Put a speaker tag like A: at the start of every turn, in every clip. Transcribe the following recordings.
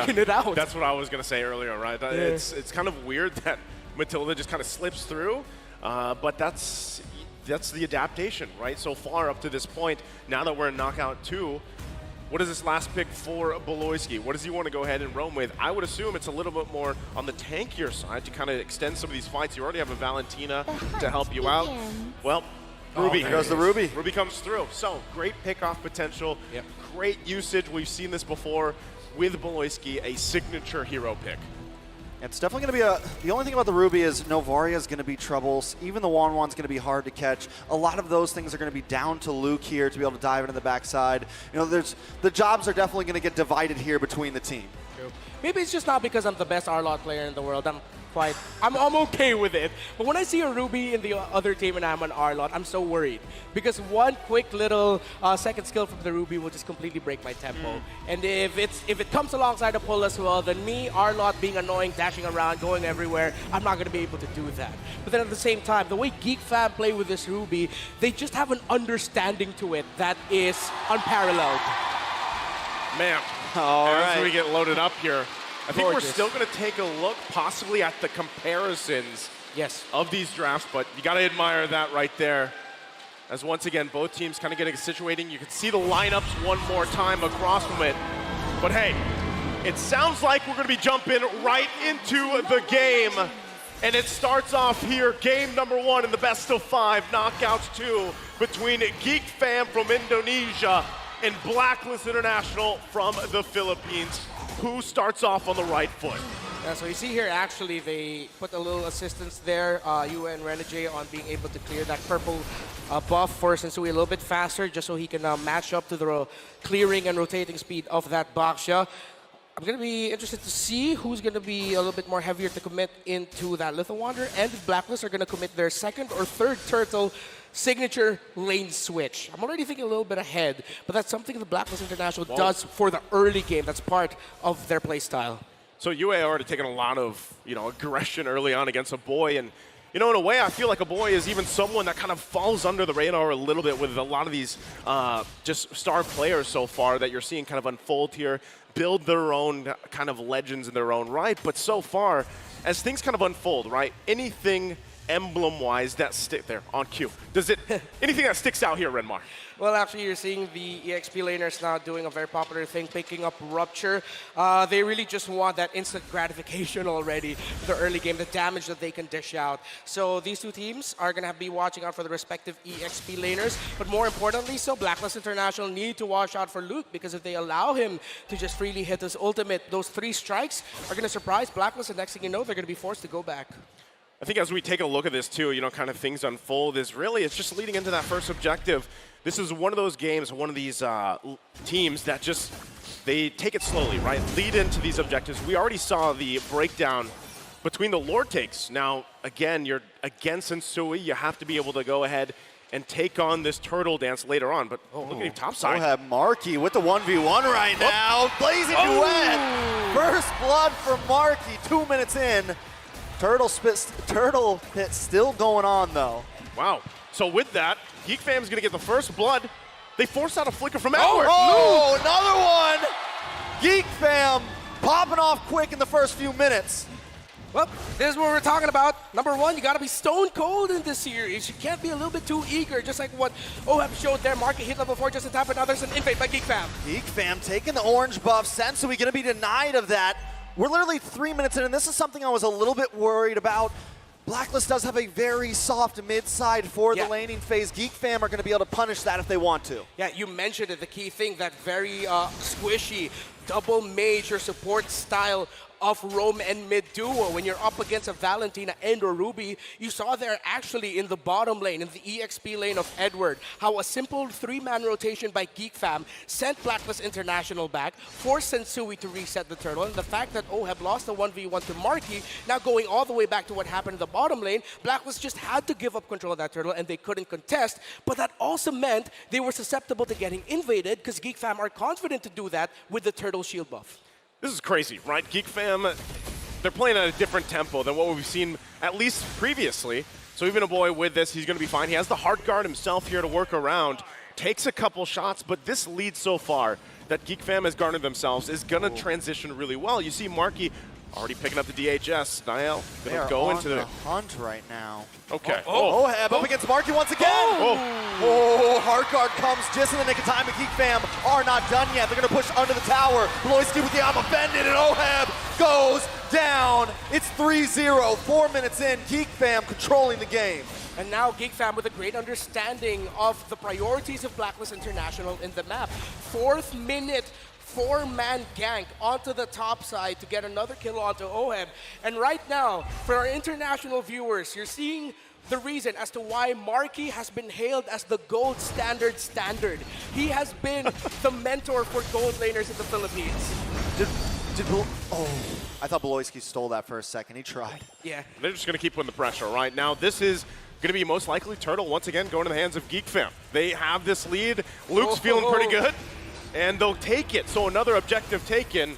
A: taking it out.
B: That's what I was going to say earlier, right?
A: Yeah.
B: It's kind of weird that Matilda just kind of slips through, but that's the adaptation, right? So far up to this point, now that we're in knockout 2, what is this last pick for Beloyski? What does he want to go ahead and roam with? I would assume it's a little bit more on the tankier side to kind of extend some of these fights. You already have a Valentina to help you out. Well, Ruby.
C: There goes the Ruby.
B: Ruby comes through. So, great pick-off potential.
A: Yep.
B: Great usage. We've seen this before with Beloyski, a signature hero pick.
C: It's definitely going to be the only thing about the Ruby is Novaria is going to be troubles. Even the Wanwan's going to be hard to catch. A lot of those things are going to be down to Luke here to be able to dive into the backside. You know, the jobs are definitely going to get divided here between the team.
A: True. Maybe it's just not because I'm the best R-Lot player in the world. I'm okay with it. But when I see a Ruby in the other team and I'm an R-Lot, I'm so worried. Because one quick little second skill from the Ruby will just completely break my tempo. And if it comes alongside a pull as well, then me, R-Lot, being annoying, dashing around, going everywhere, I'm not going to be able to do that. But then at the same time, the way GEEK fam play with this Ruby, they just have an understanding to it that is unparalleled.
B: Man, as we get loaded up here, I think we're still going to take a look possibly at the comparisons of these drafts, but you got to admire that right there. As once again, both teams kind of getting situating. You can see the lineups one more time across from it. But hey, it sounds like we're going to be jumping right into the game. And it starts off here, game number 1 in the best of 5, knockouts 2, between GEEK fam from Indonesia and BLACKLIST International from the Philippines. Who starts off on the right foot?
A: Yeah, so you see here, actually, they put a little assistance there, UN Renegade, on being able to clear that purple buff for Sensui a little bit faster, just so he can match up to the clearing and rotating speed of that Baxia. I'm going to be interested to see who's going to be a little bit more heavier to commit into that Little Wanderer, and if BLACKLIST are going to commit their second or third turtle signature lane switch. I'm already thinking a little bit ahead, but that's something the BLACKLIST International does for the early game. That's part of their play style.
B: So UA already taken a lot of, aggression early on against a boy, and in a way, I feel like a boy is even someone that kind of falls under the radar a little bit with a lot of these just star players so far that you're seeing kind of unfold here, build their own kind of legends in their own right. But so far, as things kind of unfold, right, anything emblem-wise that stick there on cue. Anything that sticks out here, Renmar?
A: Well, actually, you're seeing the EXP laners now doing a very popular thing, picking up Rupture. They really just want that instant gratification already for the early game, the damage that they can dish out. So these two teams are going to be watching out for the respective EXP laners. But more importantly, so BLACKLIST International need to watch out for Luke, because if they allow him to just freely hit his ultimate, those 3 strikes are going to surprise BLACKLIST, and next thing you know, they're going to be forced to go back.
B: I think as we take a look at this too, kind of things unfold, it's just leading into that first objective. This is one of those games, one of these teams that they take it slowly, right? Lead into these objectives. We already saw the breakdown between the Lord takes. Now, again, you're against Sensui. You have to be able to go ahead and take on this turtle dance later on. But look at him topside.
C: We'll have Marky with the 1v1 right now. Blazing duet. First blood for Marky, 2 minutes in. Turtle pit still going on, though.
B: Wow. So with that, GEEK fam's going to get the first blood. They forced out a flicker from Edward.
C: Oh, another one. GEEK fam popping off quick in the first few minutes.
A: Well, this is what we're talking about. Number 1, you got to be stone cold in this series. You can't be a little bit too eager, just like what Ohab showed there. Marky hit level 4 just in time, but now there's an invade by GEEK fam.
C: GEEK fam taking the orange buff. Sensui going to be denied of that. We're literally 3 minutes in, and this is something I was a little bit worried about. BLACKLIST does have a very soft mid-side for the laning phase. GEEK fam are going to be able to punish that if they want to. Yeah,
A: you mentioned it, the key thing, that very squishy double major support style of roam and mid duo. When you're up against a Valentina and or Ruby, you saw there actually in the bottom lane, in the EXP lane of Edward, how a simple 3-man rotation by GEEK fam sent BLACKLIST International back, forced Sensui to reset the turtle, and the fact that Ohab lost the 1v1 to Marky, now going all the way back to what happened in the bottom lane, BLACKLIST just had to give up control of that turtle and they couldn't contest, but that also meant they were susceptible to getting invaded, because GEEK fam are confident to do that with the turtle shield buff.
B: This is crazy, right? GEEK fam, they're playing at a different tempo than what we've seen at least previously. So even a boy with this, he's going to be fine. He has the heart guard himself here to work around. Takes a couple shots, but this lead so far, that GEEK fam has garnered themselves is going to transition really well. You see Marky already picking up the DHS. Niall going to go into
C: the hunt right now.
B: Okay.
C: Oheb up against Marky once again. Hard guard comes just in the nick of time, but GEEK fam are not done yet. They're going to push under the tower. Bloisky with the I'm offended, and Oheb goes down. It's 3-0, 4 minutes in. GEEK fam controlling the game.
A: And now GEEK fam with a great understanding of the priorities of Blacklist International in the map. 4th minute, 4-man gank onto the top side to get another kill onto Oheb. And right now, for our international viewers, you're seeing the reason as to why Marky has been hailed as the gold standard. He has been the mentor for gold laners in the Philippines.
C: I thought Bloisky stole that for a second. He tried.
A: Yeah.
B: They're just going to keep putting the pressure right now. This is going to be most likely Turtle once again going to the hands of GEEK fam. They have this lead. Luke's feeling pretty good, and they'll take it. So another objective taken.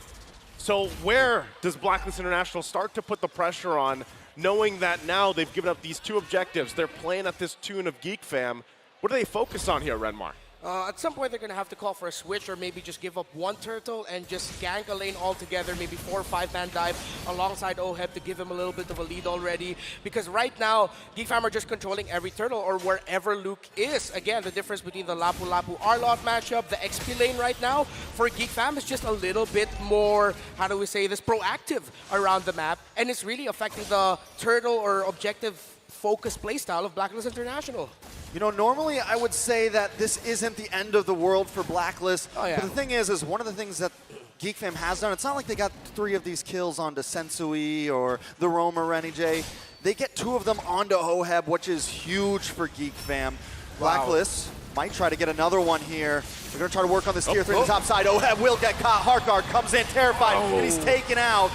B: So where does Blacklist International start to put the pressure on, knowing that now they've given up these 2 objectives? They're playing at this tune of GEEK fam. What do they focus on here, Renmar?
A: At some point, they're going to have to call for a switch or maybe just give up 1 turtle and just gank a lane altogether, maybe 4 or 5-man dive alongside Oheb to give him a little bit of a lead already. Because right now, GEEK fam are just controlling every turtle or wherever Luke is. Again, the difference between the Lapu-Lapu Arlot matchup, the XP lane right now, for GEEK fam is just a little bit more, how do we say this, proactive around the map. And it's really affecting the turtle or objective focused playstyle of Blacklist International.
C: You know, normally I would say that this isn't the end of the world for Blacklist. But the thing is one of the things that GEEK fam has done, it's not like they got 3 of these kills onto Sensui or the Roma Renijay. They get 2 of them onto Oheb, which is huge for GEEK fam. Blacklist might try to get another one here. They're going to try to work on this tier 3 on the top side. Oheb will get caught. Hardguard comes in terrified, and he's taken out.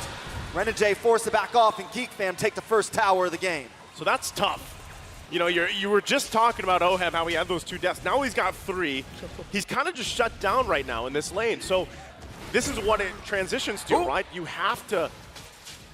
C: Renijay forced to back off, and GEEK fam take the first tower of the game.
B: So that's tough. You know, you were just talking about Oheb, how he had those 2 deaths. Now he's got 3. He's kind of just shut down right now in this lane. So this is what it transitions to, right? You have to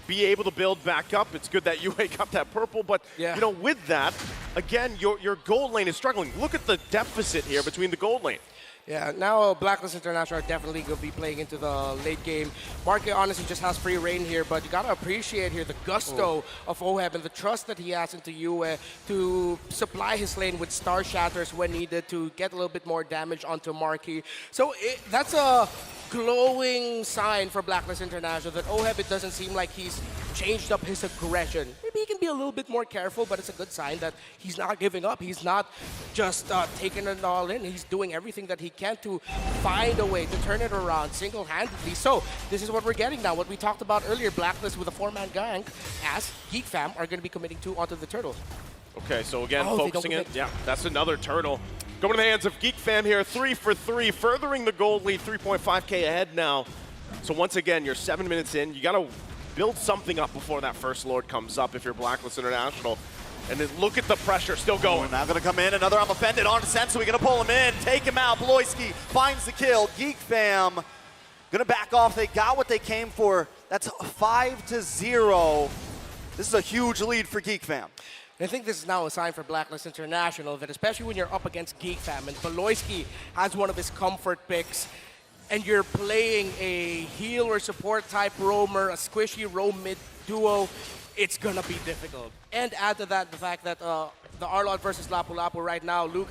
B: be able to build back up. It's good that you got that purple, but you know, with that, again, your gold lane is struggling. Look at the deficit here between the gold lane.
A: Yeah, now Blacklist International are definitely going to be playing into the late game. Marky honestly just has free reign here, but you got to appreciate here the gusto of Oheb and the trust that he has into Yue to supply his lane with Star Shatters when needed to get a little bit more damage onto Marky. So that's a glowing sign for Blacklist International that Oheb, it doesn't seem like he's changed up his aggression. Maybe he can be a little bit more careful, but it's a good sign that he's not giving up. He's not just taking it all in. He's doing everything that he can to find a way to turn it around single-handedly. So this is what we're getting now. What we talked about earlier, Blacklist with a 4-man gank, as GEEK fam are going to be committing 2 onto the turtle.
B: Okay, so again, focusing it. Yeah, that's another turtle. Going to the hands of GEEK fam here, 3 for 3, furthering the gold lead, 3.5K ahead now. So once again, you're 7 minutes in. You got to build something up before that first Lord comes up if you're Blacklist International. And then look at the pressure still going.
C: Now going to come in, another I'm offended on Sensui. We're going to pull him in, take him out. Bloisky finds the kill. GEEK fam going to back off. They got what they came for. That's 5-0. This is a huge lead for GEEK fam.
A: I think this is now a sign for Blacklist International that especially when you're up against GEEK fam and Bloisky has one of his comfort picks and you're playing a heal or support type roamer, a squishy roam mid duo, it's gonna be difficult. And add to that the fact that the Arlot versus Lapu-Lapu right now, Luke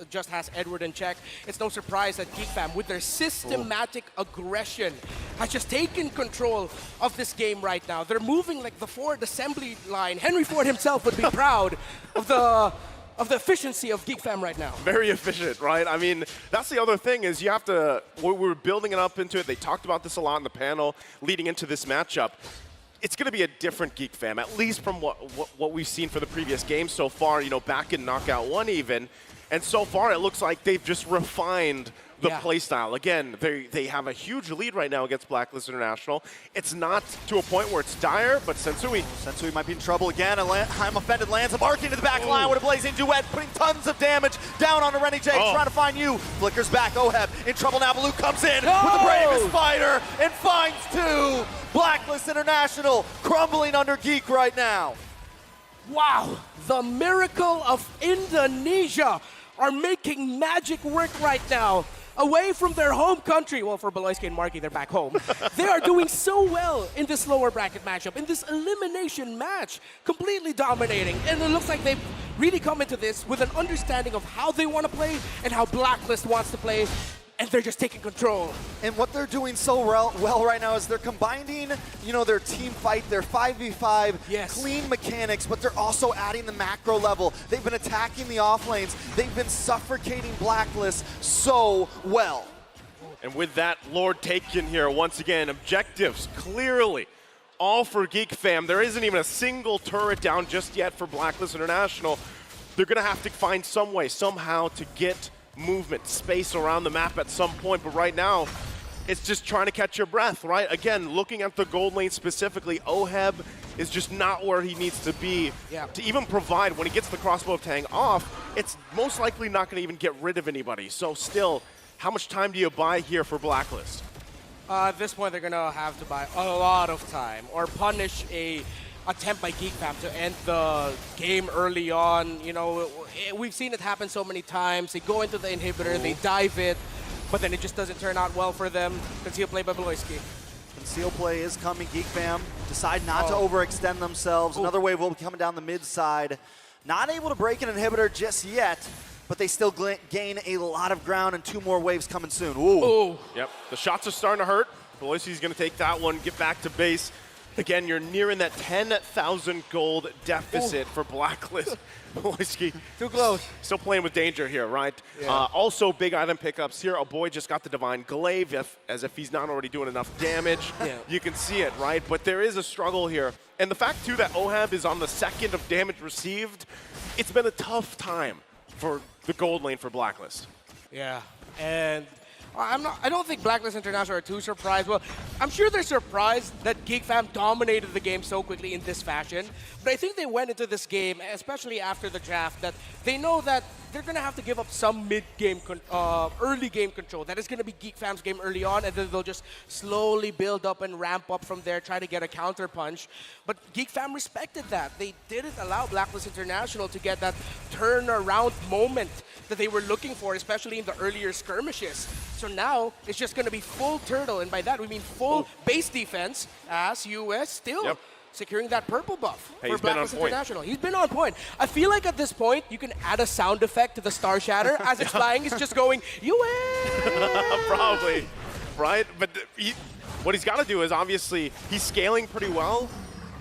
A: just has Edward in check. It's no surprise that GEEK fam, with their systematic aggression, has just taken control of this game right now. They're moving like the Ford assembly line. Henry Ford himself would be proud of the efficiency of GEEK fam right now.
B: Very efficient, right? I mean, that's the other thing is you have to, we were building it up into it. They talked about this a lot in the panel leading into this matchup. It's going to be a different GEEK fam, at least from what we've seen for the previous games so far, you know, back in Knockout 1 even. And so far, it looks like they've just refined the playstyle. Again, they have a huge lead right now against Blacklist International. It's not to a point where it's dire, but Sensui
C: might be in trouble again. I'm offended lands a mark into the back line with a blazing duet, putting tons of damage down on the Renijay, trying to find you. Flickers back, Oheb in trouble now. Luke comes in with the bravest fighter and finds 2. Blacklist International crumbling under GEEK right now.
A: Wow, the miracle of Indonesia are making magic work right now away from their home country. Well, for Beloyski and Marky, they're back home. They are doing so well in this lower bracket matchup, in this elimination match, completely dominating. And it looks like they've really come into this with an understanding of how they want to play and how Blacklist wants to play. And they're just taking control.
C: And what they're doing so well right now is they're combining, you know, their team fight, their 5v5, clean mechanics, but they're also adding the macro level. They've been attacking the off lanes. They've been suffocating Blacklist so well.
B: And with that, Lord taken here once again. Objectives clearly all for GEEK fam. There isn't even a single turret down just yet for Blacklist International. They're going to have to find some way, somehow, to get movement, space around the map at some point, but right now, it's just trying to catch your breath, right? Again, looking at the gold lane specifically, Oheb is just not where he needs to be to even provide. When he gets the crossbow tang off, it's most likely not going to even get rid of anybody. So still, how much time do you buy here for Blacklist?
A: At this point, they're going to have to buy a lot of time or punish a attempt by GEEK fam to end the game early on. You know, we've seen it happen so many times. They go into the inhibitor, they dive it, but then it just doesn't turn out well for them. Conceal play by Beloyski.
C: Conceal play is coming. GEEK fam decide not to overextend themselves. Another wave will be coming down the mid side. Not able to break an inhibitor just yet, but they still gain a lot of ground, and 2 more waves coming soon. Ooh.
B: Yep, the shots are starting to hurt. Beloyski's going to take that one, get back to base. Again, you're nearing that 10,000 gold deficit for Blacklist. Beloyski.
A: Too close.
B: Still playing with danger here, right? Also, big item pickups here. A boy just got the Divine Glaive, as if he's not already doing enough damage. You can see it, right? But there is a struggle here. And the fact, too, that Oheb is on the 2nd of damage received, it's been a tough time for the gold lane for Blacklist.
A: Yeah, and I don't think Blacklist International are too surprised. Well, I'm sure they're surprised that GEEK fam dominated the game so quickly in this fashion. But I think they went into this game, especially after the draft, that they know that they're going to have to give up some mid-game, early game control. That is going to be GEEK fam's game early on, and then they'll just slowly build up and ramp up from there, try to get a counter punch. But GEEK fam respected that. They didn't allow Blacklist International to get that turnaround moment that they were looking for, especially in the earlier skirmishes. So now it's just going to be full turtle, and by that we mean full base defense, as US still securing that purple buff for Blacklist International. He's been on point. I feel like at this point, you can add a sound effect to the Star Shatter. As it's flying, it's just going, US!
B: Probably, right? But what he's got to do is, obviously, he's scaling pretty well.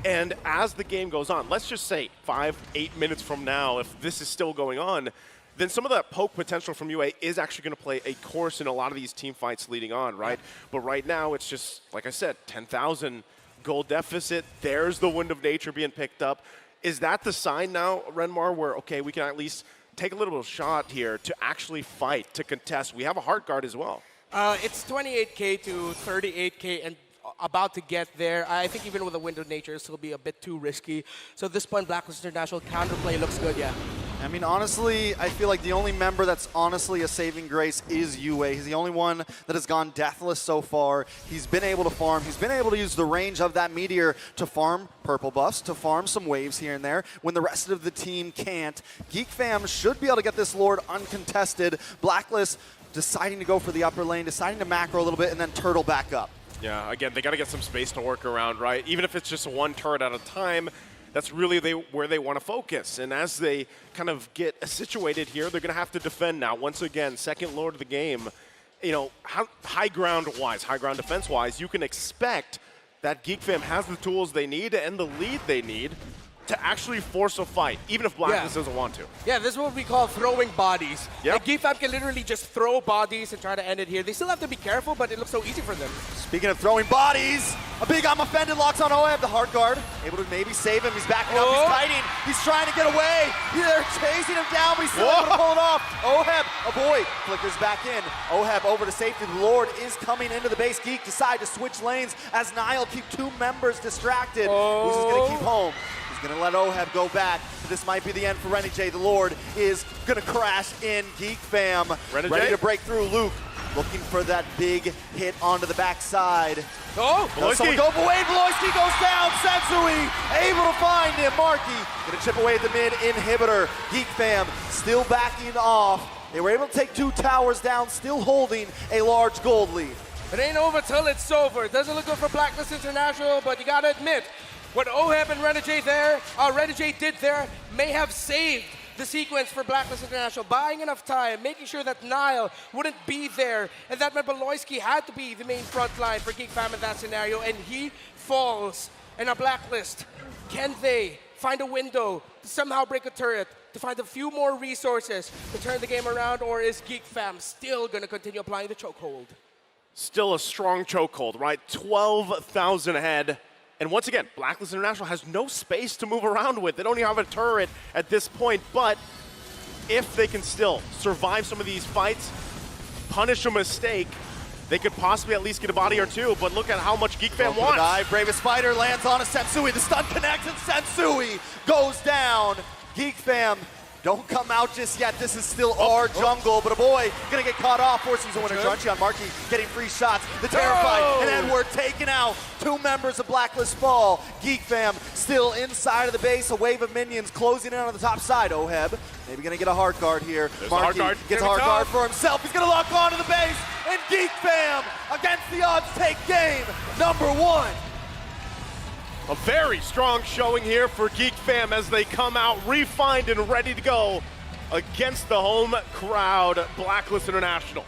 B: And as the game goes on, let's just say 5-8 minutes from now, if this is still going on, then some of that poke potential from UA is actually going to play a course in a lot of these team fights leading on, right? But right now, it's just, like I said, 10,000 gold deficit. There's the Wind of Nature being picked up. Is that the sign now, Renmar, where, okay, we can at least take a little bit of shot here to actually fight, to contest? We have a Heart Guard as well.
A: It's 28K to 38K and about to get there. I think even with the Wind of Nature, this will be a bit too risky. So at this point, Blacklist International counterplay looks good,
C: I mean, honestly, I feel like the only member that's honestly a saving grace is UA. He's the only one that has gone deathless so far. He's been able to farm. He's been able to use the range of that meteor to farm purple buffs, to farm some waves here and there when the rest of the team can't. GEEK fam should be able to get this Lord uncontested. Blacklist deciding to go for the upper lane, deciding to macro a little bit, and then turtle back up.
B: Yeah, again, they got to get some space to work around, right? Even if it's just 1 turret at a time, that's really where they want to focus. And as they kind of get situated here, they're going to have to defend now. Once again, 2nd Lord of the game. You know, high ground-wise, high ground defense-wise, you can expect that GEEK fam has the tools they need and the lead they need to actually force a fight, even if Blacklist doesn't want to.
A: Yeah, this is what we call throwing bodies. Like, GEEK fam can literally just throw bodies and try to end it here. They still have to be careful, but it looks so easy for them.
C: Speaking of throwing bodies, a big I'm offended locks on Oheb, the Heart Guard. Able to maybe save him. He's backing up, he's fighting. He's trying to get away. They're chasing him down, but he's still able to pull it off. Oheb, a boy, flickers back in. Oheb over to safety. The Lord is coming into the base. GEEK decide to switch lanes as Niall keep 2 members distracted. Who's going to keep home? Going to let Oheb go back. This might be the end for Renegade. The Lord is going to crash in. GEEK fam ready to break through. Luke looking for that big hit onto the backside. Someone go away. Beloyski goes down. Sensui able to find him. Marky going to chip away at the mid inhibitor. GEEK fam still backing off. They were able to take 2 towers down, still holding a large gold lead.
A: It ain't over till it's over. It doesn't look good for Blacklist International, but you gotta admit, what Oheb and Renegade did there may have saved the sequence for Blacklist International, buying enough time, making sure that Nile wouldn't be there, and that Meboloyski had to be the main front line for Geek Fam in that scenario, and he falls in a Blacklist. Can they find a window to somehow break a turret, to find a few more resources to turn the game around, or is Geek Fam still gonna continue applying the chokehold?
B: Still a strong chokehold, right? 12,000 ahead. And once again, Blacklist International has no space to move around with. They don't even have a turret at this point, but if they can still survive some of these fights, punish a mistake, they could possibly at least get a body or 2, but look at how much Geek Fam wants.
C: Dive. Bravest Fighter lands on a Sensui. The stun connects and Sensui goes down. Geek Fam, don't come out just yet. This is still our jungle, but a boy gonna get caught off, forcing the winner. Junchi on Markey getting free shots. The Terrified and Edward taken out. 2 members of Blacklist fall. Geek Fam still inside of the base. A wave of minions closing in on the top side. Oheb maybe gonna get a hard guard here. Markey gets a hard guard for himself. He's gonna lock onto the base, and Geek Fam against the odds take game number 1.
B: A very strong showing here for Geek Fam as they come out refined and ready to go against the home crowd, Blacklist International.